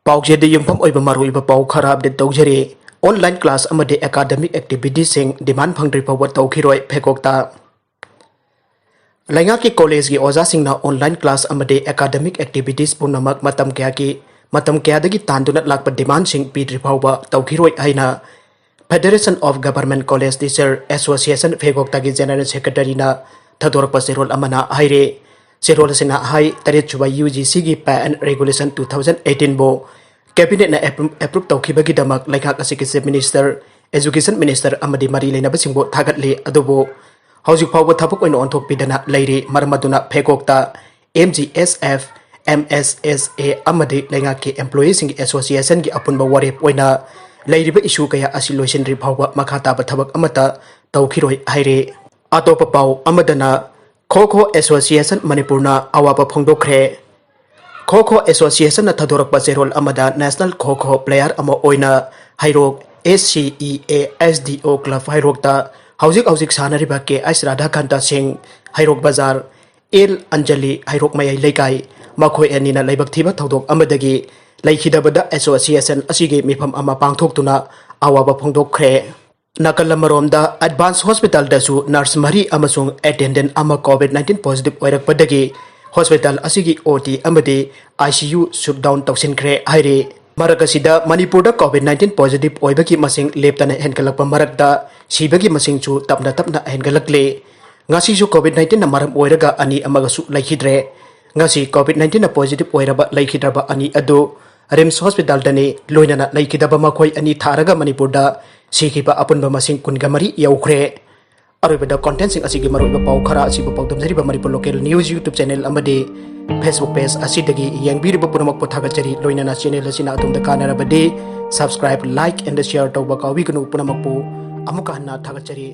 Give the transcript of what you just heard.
पाउजेदे युमफम ओइबा मारुइबा पाउ खरा अपडेट तौजरे ऑनलाइन क्लास अमदे एकेडमिक एक्टिविटीज सिंग डिमांड फंगद्रि फाउबा तौखिरोय फेकोकता लैंगा की कॉलेज की ओजा सिंगना ऑनलाइन क्लास अमदे एकेडमिक एक्टिविटीज पुनमक मतम कयादगी तांदुना लाकपा डिमांड सिंग पीद्रि फाउबा तौखिरोय हाइना federation of government college teacher association फेकोकता की जनरल सेक्रेटरी ना थदोरपा सेरोल अमना हाइरे सेरोल सिना हाई तरेत चुबा यूजीसी की पे एंड रेगुलेशन 2018 बो कैबिनेट ने एप्रूव तौखिबगी दमक लैंगाक असिकी चीफ मिनिस्टर एजुकेशन मिनिस्टर अमदी मरी लेनब सिंबो थागतले अदुबो हौजिक फाउबो थबक ओइन ओंथोकपिदना लैरे मरमदुना फेकोकता MGSF MSSA अमदी लैंगाक के एम्प्लॉई सिंग एसोसिएशन की अपुनबा वारेप ओइना लैरिबा इशू कया असि लोइसिनद्रि फाउबा मखाताबा थबक अमता तौखिरोय हाइरे अतोपा पाउ अमदना खो एसोसिएशन मणिपुरना अवाब फोंदोखरे खो एसोसिएशन थदोरकपा जेरोल अमदा नेशनल खो प्लेयर अमा ओइना हाइरोक SCEA SDO क्लब हाइरोकता हौजिक सानरिबा के एस राधाकांता सिंह हाइरोक बाजार एल अंजलि हाइरोक मयाई लेकाई मखोय एनिना लाइबक थिबा थौदोक अमदगी लैखिदबदा एसोसिएशन असिगे मिफम अमा पांगथोकतुना अवाब फोंदोखरे नकल मरोमदा एडवांस हॉस्पिटल दसु नर्स मरी अमसुंग अटेंडेंट अमा कोविड-19 पॉजिटिव ओइरकपदगी हॉस्पिटल असिगी OT अमदे ICU शट डाउन तौसिनख्रे हाइरे मरकसिदा मणिपुरदा कोविड-19 पॉजिटिव ओइबगी मसिंग लेपतना हेनगलप मरकदा सिबगी मसिंग चु तपना हेनगलकले ngasisu कोविड-19 ना मरम ओइरगा अनि अमगसु लैखिद्रे ngasi कोविड-19 ना पॉजिटिव ओइरबा लैखिद्रबा अनि अदु रिम्स हॉस्पिटल दने लोइनना लैखिदबा मखोय अनि थारगा मणिपुरदा सिखिबा अपुनबा मसिंग कुनगमरी यौख्रे अरोबदा कंटेंट असिगी मरोबा पाउ खरा असिबा पाउदमजरिबा Manipur local news YouTube channel अमदे फेसबुक पेज असिदगी यंगबिरिबा पुनमक पोथागचरी लोइनना चैनल असिना अदुमदा कानरबदे सब्सक्राइब लाइक एंड शेयर तौबा काविगनु पुनमकपु अमुका हन्ना थागचरी।